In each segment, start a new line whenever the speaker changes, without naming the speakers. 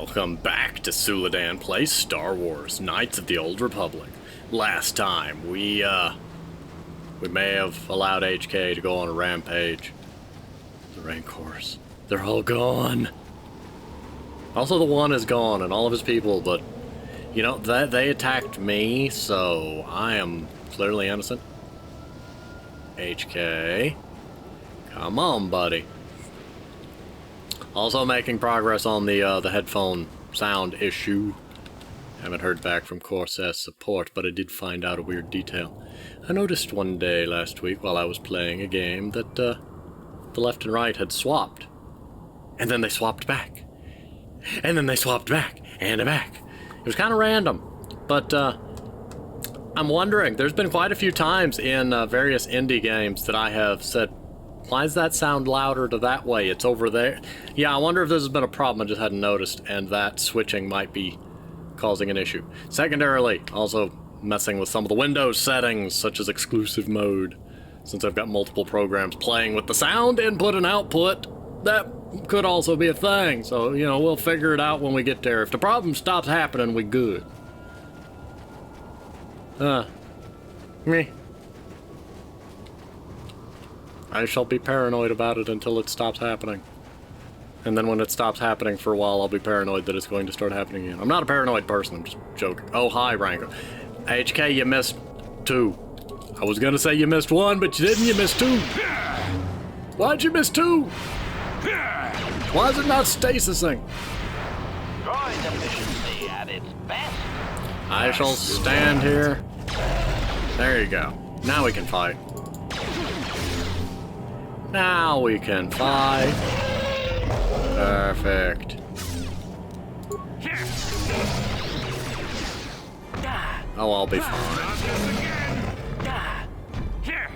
Welcome back to Suladan Plays Star Wars, Knights of the Old Republic. Last time, we may have allowed HK to go on a rampage. The Rancors, they're all gone. Also, the One is gone, and all of his people, but, you know, they attacked me, so I am clearly innocent. HK, come on, buddy. Also making progress on the headphone sound issue. Haven't heard back from Corsair support, but I did find out a weird detail. I noticed one day last week while I was playing a game that the left and right had swapped. And then they swapped back. And then they swapped back and back. It was kind of random. But I'm wondering, there's been quite a few times in various indie games that I have said, why does that sound louder to that way? It's over there. Yeah, I wonder if this has been a problem I just hadn't noticed, and that switching might be causing an issue. Secondarily, also messing with some of the Windows settings, such as exclusive mode. Since I've got multiple programs playing with the sound input and output, that could also be a thing. So, you know, we'll figure it out when we get there. If the problem stops happening, we good. Me. I shall be paranoid about it until it stops happening. And then when it stops happening for a while, I'll be paranoid that it's going to start happening again. I'm not a paranoid person, I'm just joking. Oh, hi, Rancor. HK, you missed 2. I was gonna say you missed 1, but you didn't, you missed 2. Why'd you miss 2? Why is it not stasising?
Droid efficiency at its best.
I shall stand here. There you go. Now we can fight. Now we can fight. Perfect. Oh, I'll be fine. There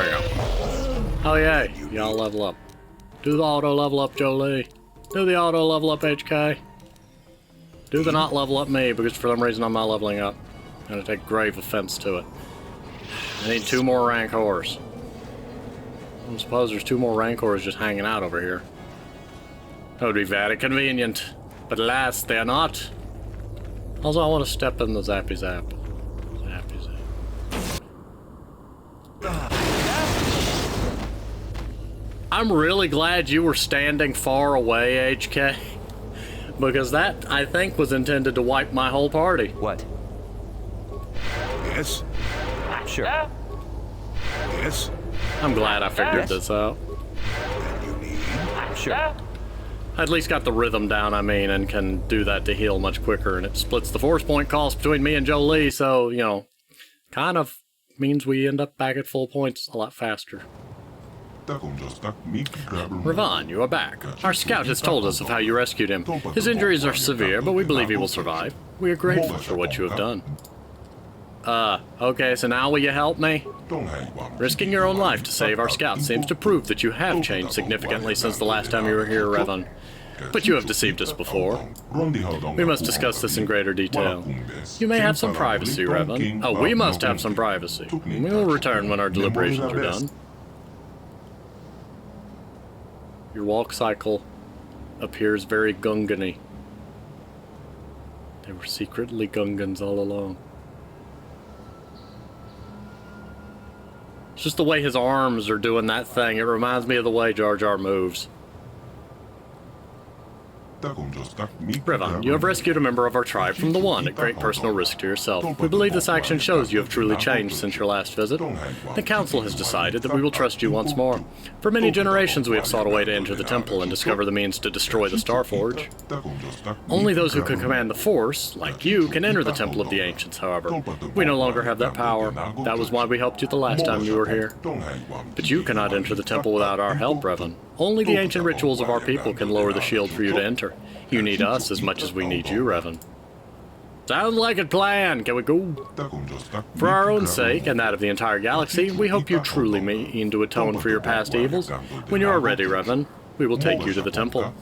we go. Oh yay, y'all level up. Do the auto level up, Jolie. Do the auto level up, HK. Do the not level up me, because for some reason I'm not leveling up. I'm gonna take grave offense to it. I need 2 more Rancors. I suppose there's 2 more Rancors just hanging out over here. That would be very convenient. But alas, they are not. Also, I want to step in the Zappy Zap. Zappy Zap. I'm really glad you were standing far away, HK. Because that, I think, was intended to wipe my whole party.
What?
Yes?
Sure.
Yes?
I'm glad I figured this out.
Sure.
I at least got the rhythm down, I mean, and can do that to heal much quicker, and it splits the force point cost between me and Jolie, so, you know, kind of means we end up back at full points a lot faster. Ravan, you are back. Our scout has told us of how you rescued him. His injuries are severe, but we believe he will survive. We are grateful for what you have done. Okay, so now will you help me? Risking your own life to save our scout seems to prove that you have changed significantly since the last time you were here, Revan. But you have deceived us before. We must discuss this in greater detail. You may have some privacy, Revan. Oh, we must have some privacy. We will return when our deliberations are done. Your walk cycle appears very Gungan-y. They were secretly Gungans all along. It's just the way his arms are doing that thing. It reminds me of the way Jar Jar moves. Revan, you have rescued a member of our tribe from the One at great personal risk to yourself. We believe this action shows you have truly changed since your last visit. The Council has decided that we will trust you once more. For many generations we have sought a way to enter the temple and discover the means to destroy the Starforge. Only those who can command the Force, like you, can enter the Temple of the Ancients, however. We no longer have that power. That was why we helped you the last time you were here. But you cannot enter the temple without our help, Revan. Only the ancient rituals of our people can lower the shield for you to enter. You need us as much as we need you, Revan. Sounds like a plan. Can we go? For our own sake, and that of the entire galaxy, we hope you truly mean to atone for your past evils. When you are ready, Revan, we will take you to the temple.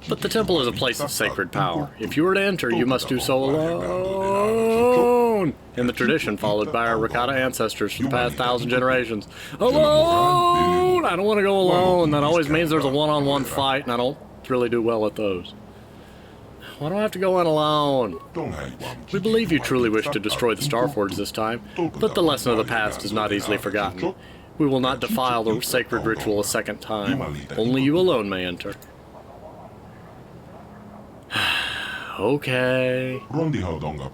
But the temple is a place of sacred power. If you were to enter, you must do so alone, in the tradition followed by our Rakata ancestors for the past 1,000 generations. Alone! alone. I don't want to go alone. That always means there's a one-on-one fight, and I don't really do well at those. Why do I have to go in alone? We believe you truly wish to destroy the Starforge this time, but the lesson of the past is not easily forgotten. We will not defile the sacred ritual a second time. Only you alone may enter. Okay.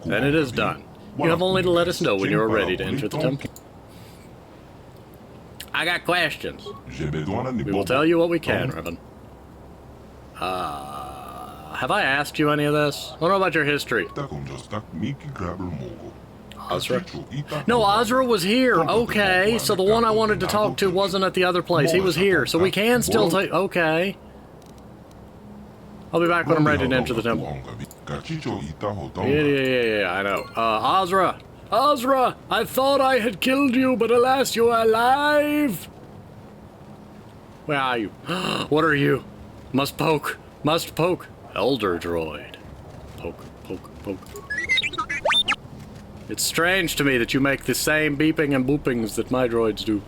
Then it is done. You have only to let us know when you are ready to enter the temple. I got questions. We will tell you what we can, Revan. Have I asked you any of this? What about your history? Azra? No, Azra was here. Okay, so the one I wanted to talk to wasn't at the other place. He was here, so we can still take... Okay. I'll be back when I'm ready to enter the temple. Yeah, I know. Azra! Azra! I thought I had killed you, but alas, you are alive! Where are you? What are you? Must poke. Must poke. Elder droid. Poke, poke, poke. It's strange to me that you make the same beeping and boopings that my droids do.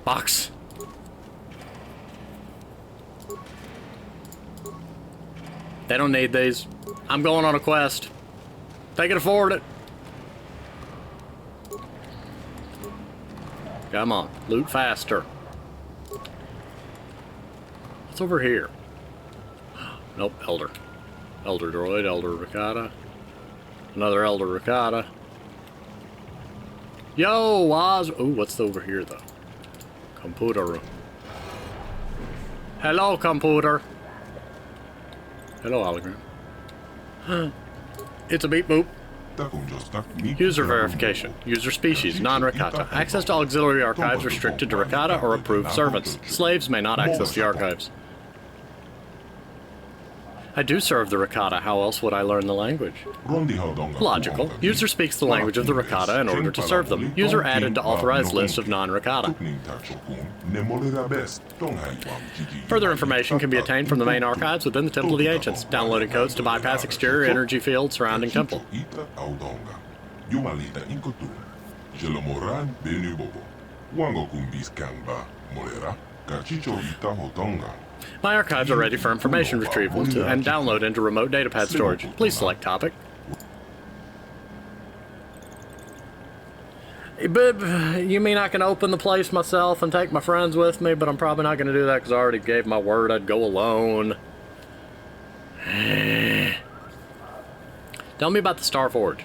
Box. They don't need these. I'm going on a quest. They can afford it. Come on, loot faster. What's over here? Nope, Elder. Elder droid, Elder Ricotta. Another Elder Ricotta. Yo, Oz. Ooh, what's over here, though? Computer room. Hello, computer. Hello, hologram. It's a beep boop. User verification. User species, non-Ricotta. Access to auxiliary archives restricted to Ricotta or approved servants. Slaves may not access the archives. I do serve the Ricotta. How else would I learn the language? Logical. User speaks the language of the Ricotta in order to serve them. User added to authorized list of non-Ricotta. Further information can be attained from the main archives within the Temple of the Ancients. Downloading codes to bypass exterior energy field surrounding temple. My archives are ready for information retrieval and download into remote datapad storage. Please select topic. You mean I can open the place myself and take my friends with me, but I'm probably not going to do that because I already gave my word I'd go alone. Tell me about the Starforge.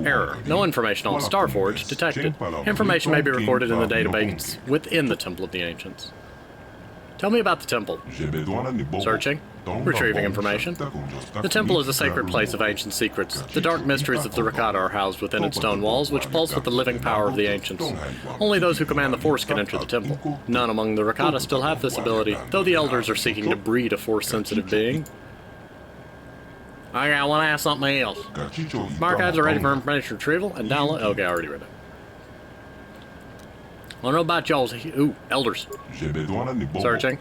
Error. No information on Starforge detected. Information may be recorded in the database within the Temple of the Ancients. Tell me about the temple. Searching. Retrieving information. The temple is a sacred place of ancient secrets. The dark mysteries of the Ricotta are housed within its stone walls, which pulse with the living power of the ancients. Only those who command the Force can enter the temple. None among the Ricotta still have this ability, though the elders are seeking to breed a Force-sensitive being. Okay, I want to ask something else. My archives are ready for information retrieval and download. Okay, I already read it. I don't know about y'all's. Ooh, elders. Searching.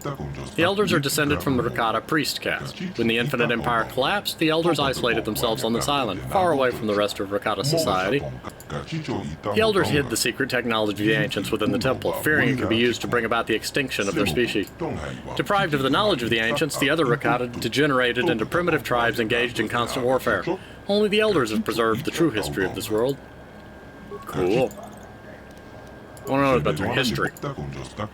The elders are descended from the Ricotta priest caste. When the Infinite Empire collapsed, the elders isolated themselves on this island, far away from the rest of Ricotta society. The elders hid the secret technology of the ancients within the temple, fearing it could be used to bring about the extinction of their species. Deprived of the knowledge of the ancients, the other Ricotta degenerated into primitive tribes engaged in constant warfare. Only the elders have preserved the true history of this world. Cool. I want to know about their history.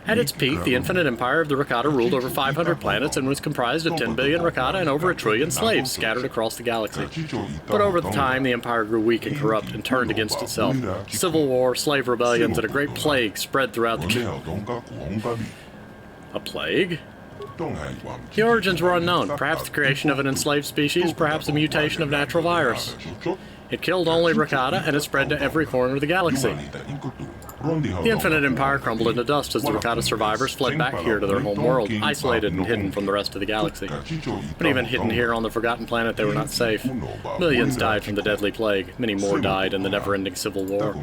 At its peak, the Infinite Empire of the Ricotta ruled over 500 planets and was comprised of 10 billion Ricotta and over 1 trillion slaves scattered across the galaxy. But over the time, the Empire grew weak and corrupt and turned against itself. Civil war, slave rebellions, and a great plague spread throughout the... A plague? The origins were unknown. Perhaps the creation of an enslaved species, perhaps a mutation of natural virus. It killed only Ricotta, and it spread to every corner of the galaxy. The Infinite Empire crumbled into dust as the Ricotta survivors fled back here to their home world, isolated and hidden from the rest of the galaxy. But even hidden here on the Forgotten Planet, they were not safe. Millions died from the deadly plague. Many more died in the never-ending civil war.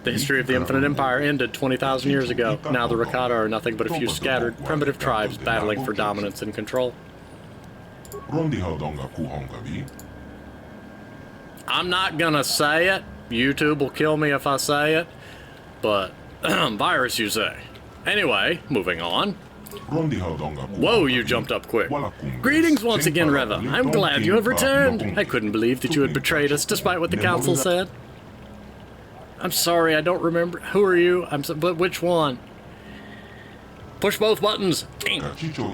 The history of the Infinite Empire ended 20,000 years ago. Now the Ricotta are nothing but a few scattered, primitive tribes battling for dominance and control. I'm not gonna say it. YouTube will kill me if I say it. But Virus, you say? Anyway, moving on. Whoa, you jumped up quick. Greetings once again, Reva. I'm glad you have returned. I couldn't believe that you had betrayed us, despite what the council said. I'm sorry, I don't remember. Who are you? But which one? Push both buttons.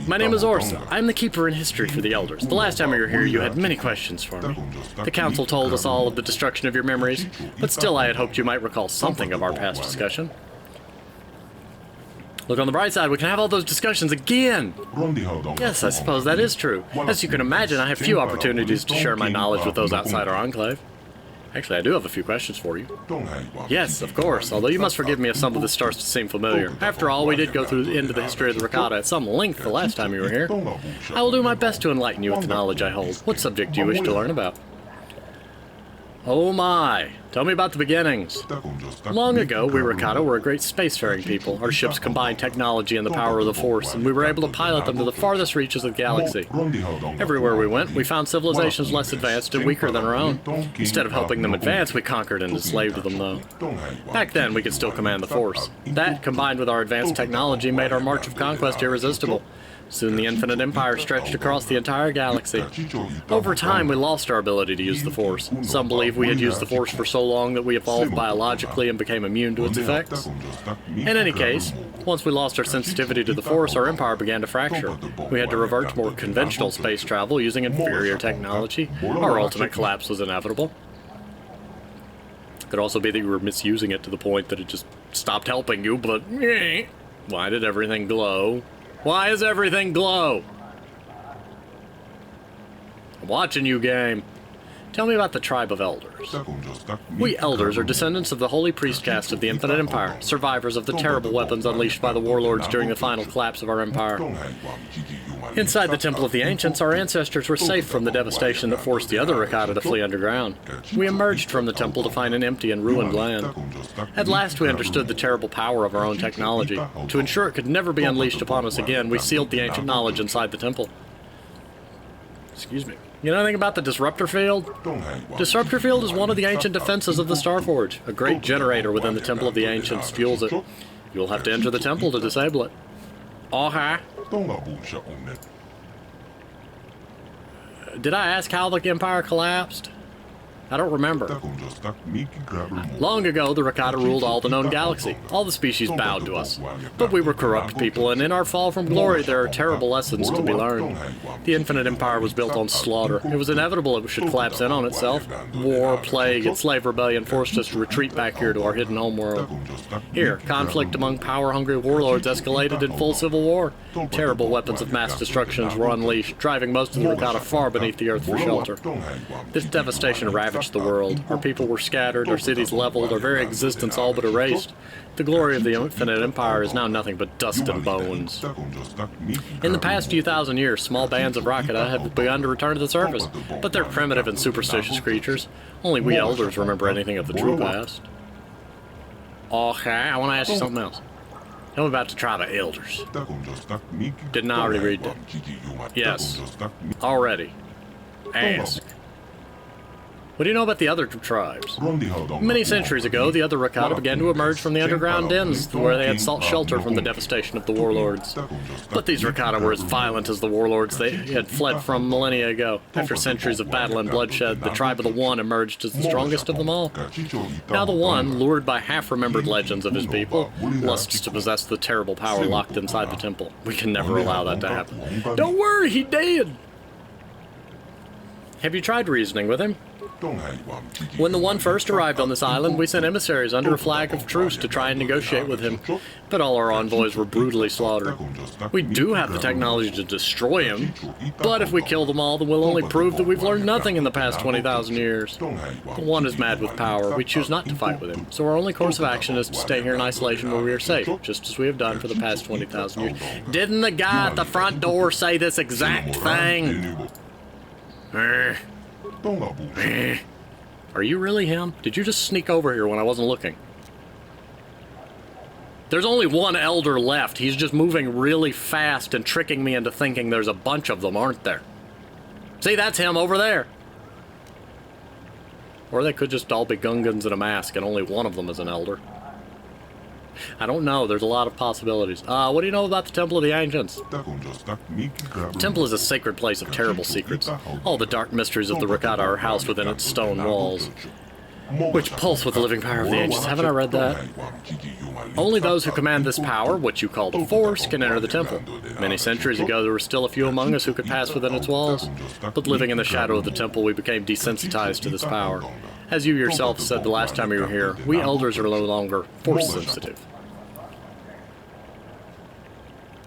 My name is Orsa. I'm the keeper in history for the elders. The last time we were here, you had many questions for me. The council told us all of the destruction of your memories, but still I had hoped you might recall something of our past discussion. Look on the bright side, we can have all those discussions again! Yes, I suppose that is true. As you can imagine, I have few opportunities to share my knowledge with those outside our enclave. Actually, I do have a few questions for you. Yes, of course, although you must forgive me if some of this starts to seem familiar. After all, we did go into the history of the Ricotta at some length the last time you were here. I will do my best to enlighten you with the knowledge I hold. What subject do you wish to learn about? Oh my! Tell me about the beginnings. Long ago, we Ricotta were a great spacefaring people. Our ships combined technology and the power of the Force, and we were able to pilot them to the farthest reaches of the galaxy. Everywhere we went, we found civilizations less advanced and weaker than our own. Instead of helping them advance, we conquered and enslaved them, though. Back then, we could still command the Force. That, combined with our advanced technology, made our march of conquest irresistible. Soon the Infinite Empire stretched across the entire galaxy. Over time, we lost our ability to use the Force. Some believe we had used the Force for so long that we evolved biologically and became immune to its effects. In any case, once we lost our sensitivity to the Force, our empire began to fracture. We had to revert to more conventional space travel using inferior technology. Our ultimate collapse was inevitable. It could also be that you were misusing it to the point that it just stopped helping you, but why did everything glow? Why is everything glow? I'm watching you, game. Tell me about the tribe of elders. We elders are descendants of the holy priest caste of the Infinite Empire, survivors of the terrible weapons unleashed by the warlords during the final collapse of our empire. Inside the Temple of the Ancients, our ancestors were safe from the devastation that forced the other Ricotta to flee underground. We emerged from the temple to find an empty and ruined land. At last we understood the terrible power of our own technology. To ensure it could never be unleashed upon us again, we sealed the ancient knowledge inside the temple. Excuse me. You know anything about the Disruptor Field? Disruptor Field is one of the ancient defenses of the Starforge. A great generator within the Temple of the Ancients fuels it. You'll have to enter the temple to disable it. Uh-huh. Did I ask how the Empire collapsed? I don't remember. Long ago, the Ricotta ruled all the known galaxy. All the species bowed to us. But we were corrupt people, and in our fall from glory, there are terrible lessons to be learned. The Infinite Empire was built on slaughter. It was inevitable it should collapse in on itself. War, plague, and slave rebellion forced us to retreat back here to our hidden homeworld. Here, conflict among power-hungry warlords escalated in full civil war. Terrible weapons of mass destruction were unleashed, driving most of the Ricotta far beneath the earth for shelter. This devastation ravaged the world. Our people were scattered, our cities leveled, our very existence all but erased. The glory of the Infinite Empire is now nothing but dust and bones. In the past few thousand years, small bands of Ricotta have begun to return to the surface, but they're primitive and superstitious creatures. Only we elders remember anything of the true past. Okay, I want to ask you something else. Tell me about the tribe of elders. Didn't I already read that? Yes. Already. Ask. What do you know about the other tribes? Many centuries ago, the other Ricotta began to emerge from the underground dens where they had sought shelter from the devastation of the warlords. But these Ricotta were as violent as the warlords they had fled from millennia ago. After centuries of battle and bloodshed, the tribe of the One emerged as the strongest of them all. Now the One, lured by half-remembered legends of his people, lusts to possess the terrible power locked inside the temple. We can never allow that to happen. Don't worry, he did! Have you tried reasoning with him? When the One first arrived on this island, we sent emissaries under a flag of truce to try and negotiate with him, but all our envoys were brutally slaughtered. We do have the technology to destroy him, but if we kill them all, then we'll only prove that we've learned nothing in the past 20,000 years. The One is mad with power. We choose not to fight with him, so our only course of action is to stay here in isolation where we are safe, just as we have done for the past 20,000 years. Didn't the guy at the front door say this exact thing? Are you really him? Did you just sneak over here when I wasn't looking? There's only one elder left. He's just moving really fast and tricking me into thinking there's a bunch of them, aren't there? See, that's him over there. Or they could just all be Gungans in a mask and only one of them is an elder. I don't know. There's a lot of possibilities. What do you know about the Temple of the Ancients? The temple is a sacred place of terrible secrets. All the dark mysteries of the Rakata are housed within its stone walls, which pulse with the living power of the ancients. Haven't I read that? Only those who command this power, what you call the Force, can enter the temple. Many centuries ago, there were still a few among us who could pass within its walls, but living in the shadow of the temple, we became desensitized to this power. As you yourself said the last time you were here, we elders are no longer Force sensitive.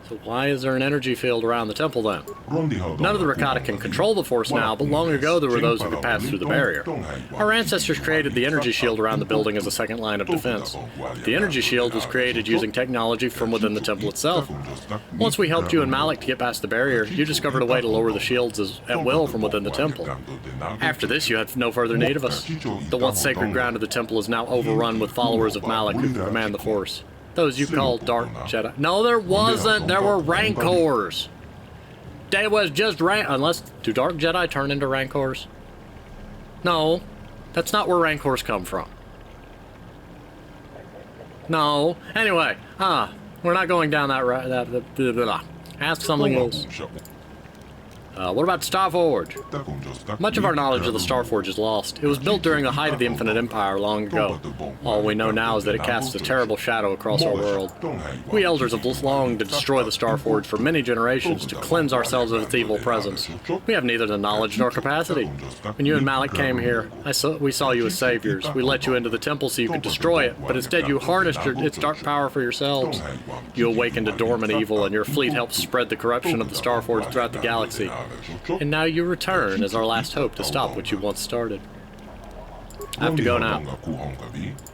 So why is there an energy field around the temple then? None of the Rakata can control the Force now, but long ago there were those who could pass through the barrier. Our ancestors created the energy shield around the building as a second line of defense. The energy shield was created using technology from within the temple itself. Once we helped you and Malik to get past the barrier, you discovered a way to lower the shields at will from within the temple. After this, you had no further need of us. The once sacred ground of the temple is now overrun with followers of Malik who can command the Force. Those you call Dark Jedi. No, there wasn't. There were Rancors. There was just unless, do Dark Jedi turn into Rancors? No, that's not where Rancors come from. No. Anyway, we're not going down that route. Ask something else. What about Starforge? Much of our knowledge of the Starforge is lost. It was built during the height of the Infinite Empire long ago. All we know now is that it casts a terrible shadow across our world. We elders have longed to destroy the Starforge for many generations, to cleanse ourselves of its evil presence. We have neither the knowledge nor capacity. When you and Malik came here, we saw you as saviors. We let you into the temple so you could destroy it, but instead you harnessed its dark power for yourselves. You awakened a dormant evil, and your fleet helped spread the corruption of the Starforge throughout the galaxy. And now you return as our last hope to stop what you once started. I have to go now.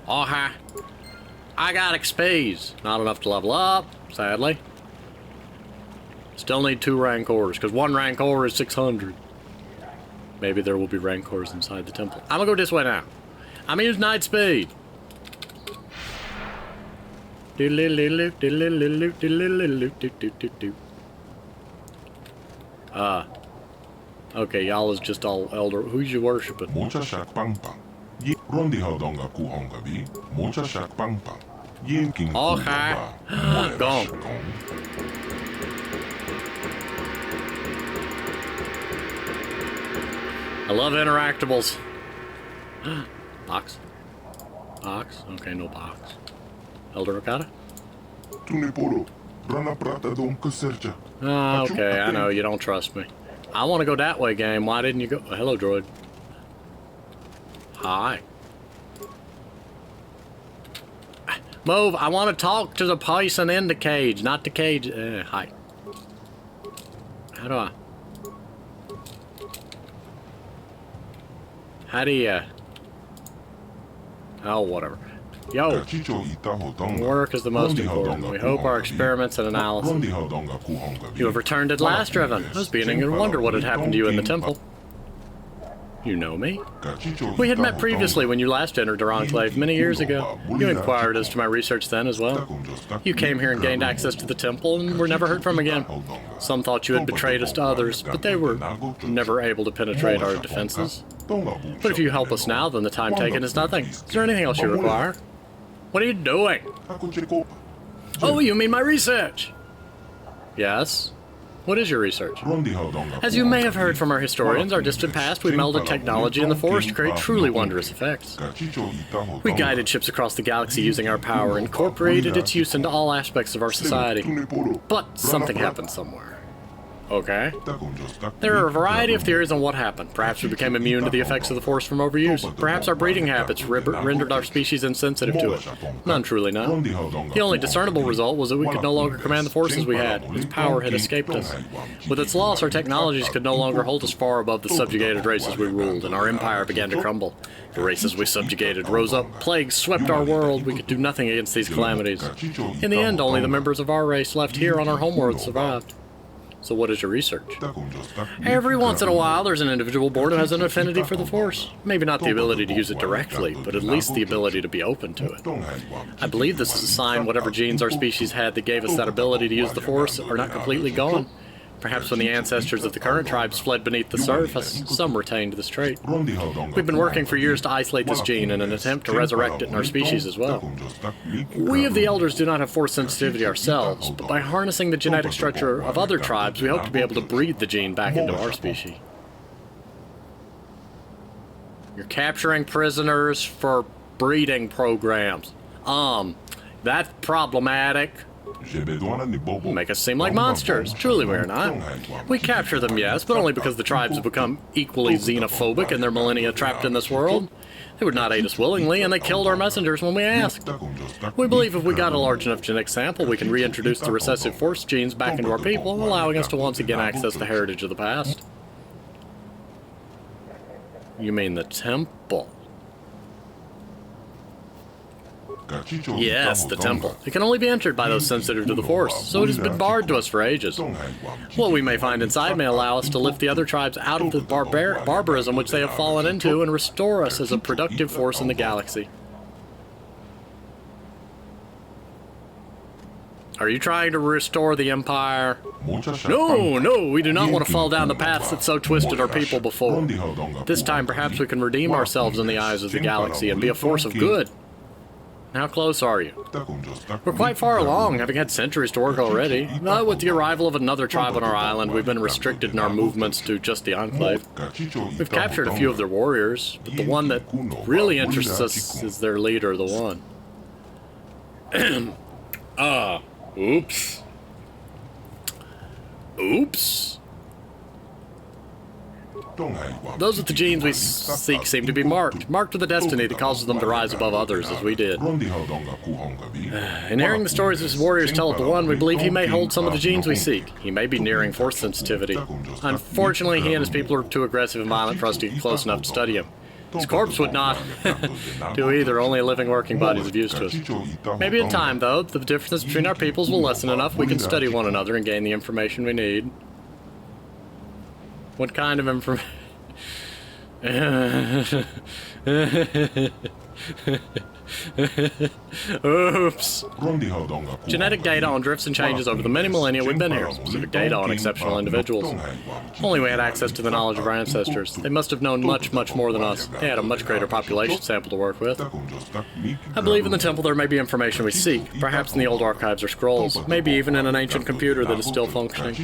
I got XPs. Not enough to level up, sadly. Still need 2 Rancors, because 1 Rancor is 600. Maybe there will be Rancors inside the temple. I'm gonna go this way now. I'm gonna use Night Speed. Okay, y'all is just all elder. Who's you worshiping? Okay. Gone. I love interactables. Box. Box? Okay, no box. Elder Rakata? Okay, I know, you don't trust me. I want to go that way, game. Why didn't you go? Hello, droid. Hi. Move. I want to talk to the person in the cage, not the cage. Hi. How do I? How do you? Oh, whatever. Yo. Work is the most important. We hope our experiments and analysis. You have returned at last, Revan. I was beginning to wonder what had happened to you in the temple. You know me? We had met previously when you last entered our enclave many years ago. You inquired as to my research then as well. You came here and gained access to the temple and were never heard from again. Some thought you had betrayed us to others, but they were never able to penetrate our defenses. But if you help us now, then the time taken is nothing. Is there anything else you require? What are you doing? Oh, you mean my research? Yes. What is your research? As you may have heard from our historians, our distant past, we melded technology and the Force to create truly wondrous effects. We guided ships across the galaxy using our power, incorporated its use into all aspects of our society. But something happened somewhere. Okay. There are a variety of theories on what happened. Perhaps we became immune to the effects of the Force from overuse. Perhaps our breeding habits rendered our species insensitive to it. None truly know. The only discernible result was that we could no longer command the forces we had. Its power had escaped us. With its loss, our technologies could no longer hold us far above the subjugated races we ruled, and our empire began to crumble. The races we subjugated rose up, plagues swept our world. We could do nothing against these calamities. In the end, only the members of our race left here on our homeworld survived. So what is your research? Every once in a while, there's an individual born who has an affinity for the Force. Maybe not the ability to use it directly, but at least the ability to be open to it. I believe this is a sign whatever genes our species had that gave us that ability to use the Force are not completely gone. Perhaps when the ancestors of the current tribes fled beneath the surface, some retained this trait. We've been working for years to isolate this gene in an attempt to resurrect it in our species as well. We of the Elders do not have force sensitivity ourselves, but by harnessing the genetic structure of other tribes, we hope to be able to breed the gene back into our species. You're capturing prisoners for breeding programs. That's problematic. Make us seem like monsters. Truly we are not. We capture them, yes, but only because the tribes have become equally xenophobic in their millennia trapped in this world. They would not aid us willingly, and they killed our messengers when we asked. We believe if we got a large enough genetic sample, we can reintroduce the recessive force genes back into our people, allowing us to once again access the heritage of the past. You mean the temple? Yes, the temple. It can only be entered by those sensitive to the Force, so it has been barred to us for ages. What we may find inside may allow us to lift the other tribes out of the barbarism which they have fallen into and restore us as a productive force in the galaxy. Are you trying to restore the Empire? No, we do not want to fall down the paths that so twisted our people before. This time perhaps we can redeem ourselves in the eyes of the galaxy and be a force of good. How close are you? We're quite far along, having had centuries to work already. But with the arrival of another tribe on our island, we've been restricted in our movements to just the Enclave. We've captured a few of their warriors, but the one that really interests us is their leader, the One. Oops. Oops. Those with the genes we seek seem to be marked with a destiny that causes them to rise above others, as we did. In hearing the stories his warriors tell of the One, we believe he may hold some of the genes we seek. He may be nearing force sensitivity. Unfortunately, he and his people are too aggressive and violent for us to get close enough to study him. His corpse would not do either, only a living working body is of use to us. Maybe in time, though, the differences between our peoples will lessen enough we can study one another and gain the information we need. What kind of information? Oops. Genetic data on drifts and changes over the many millennia we've been here. Specific data on exceptional individuals. If only we had access to the knowledge of our ancestors. They must have known much, much more than us. They had a much greater population sample to work with. I believe in the temple there may be information we seek. Perhaps in the old archives or scrolls. Maybe even in an ancient computer that is still functioning.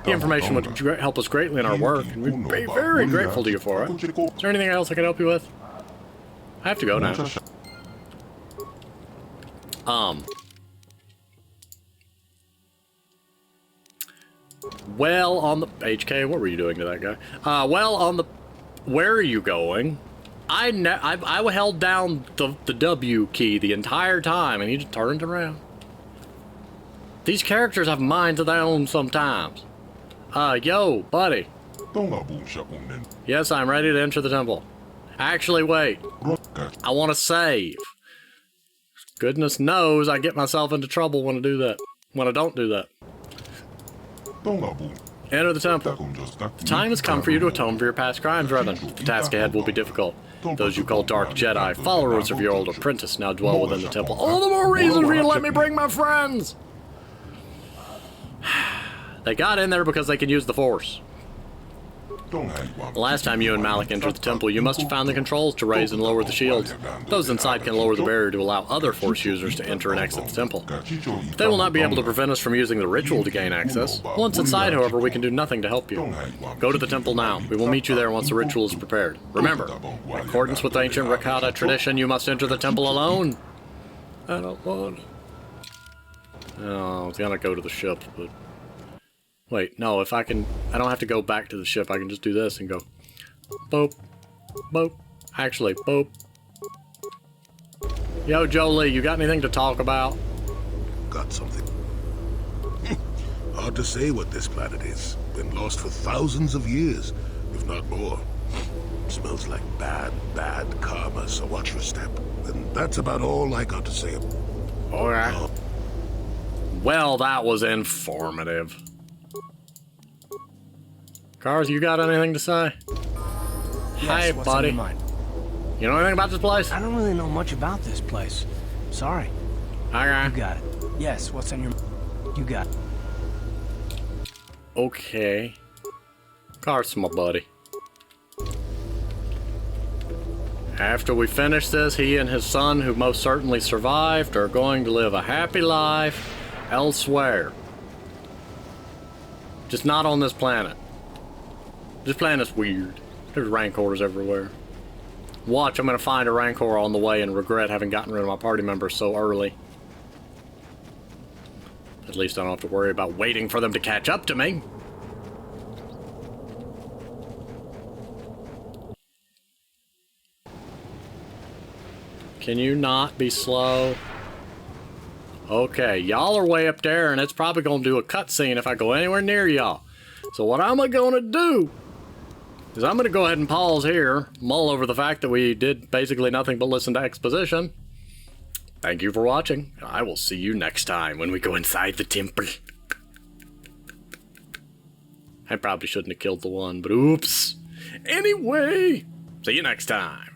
The information would help us greatly in our work, and we'd be very grateful to you for it. Is there anything else I can help you with? I have to go now. Well, on the... HK, what were you doing to that guy? Well, on the... Where are you going? I held down the W key the entire time, and he just turned around. These characters have minds of their own sometimes. Yo, buddy. Yes, I'm ready to enter the temple. Actually, wait. I want to save. Goodness knows I get myself into trouble when I do that. When I don't do that. Enter the temple. The time has come for you to atone for your past crimes, Revan. The task ahead will be difficult. Those you call Dark Jedi, followers of your old apprentice, now dwell within the temple. All the more reason for you to let me bring my friends! They got in there because they can use the Force. The last time you and Malik entered the temple, you must have found the controls to raise and lower the shields. Those inside can lower the barrier to allow other Force users to enter and exit the temple. They will not be able to prevent us from using the ritual to gain access. Once inside, however, we can do nothing to help you. Go to the temple now. We will meet you there once the ritual is prepared. Remember, in accordance with ancient Rakata tradition, you must enter the temple alone. I don't want... Oh, I was gonna go to the ship, but... Wait, no, if I can... I don't have to go back to the ship. I can just do this and go... Boop. Boop. Actually, boop. Yo, Jolie, you got anything to talk about?
Got something. Hard to say what this planet is. Been lost for thousands of years, if not more. Smells like bad, bad karma, so watch your step. And that's about all I got to say.
Alright. Well, that was informative. Cars, you got anything to say?
Yes,
Hey,
what's
buddy.
on your mind?
You know anything about this place?
I don't really know much about this place. Sorry.
Okay.
You got it. Yes, what's on your... You got it.
Okay. Car's my buddy. After we finish this, he and his son, who most certainly survived, are going to live a happy life elsewhere. Just not on this planet. This planet's weird. There's rancors everywhere. Watch, I'm gonna find a rancor on the way and regret having gotten rid of my party members so early. At least I don't have to worry about waiting for them to catch up to me. Can you not be slow? Okay, y'all are way up there, and it's probably gonna do a cutscene if I go anywhere near y'all. So what I'm gonna do is I'm gonna go ahead and pause here, mull over the fact that we did basically nothing but listen to exposition. Thank you for watching. I will see you next time when we go inside the temple. I probably shouldn't have killed the one, but oops. Anyway, see you next time.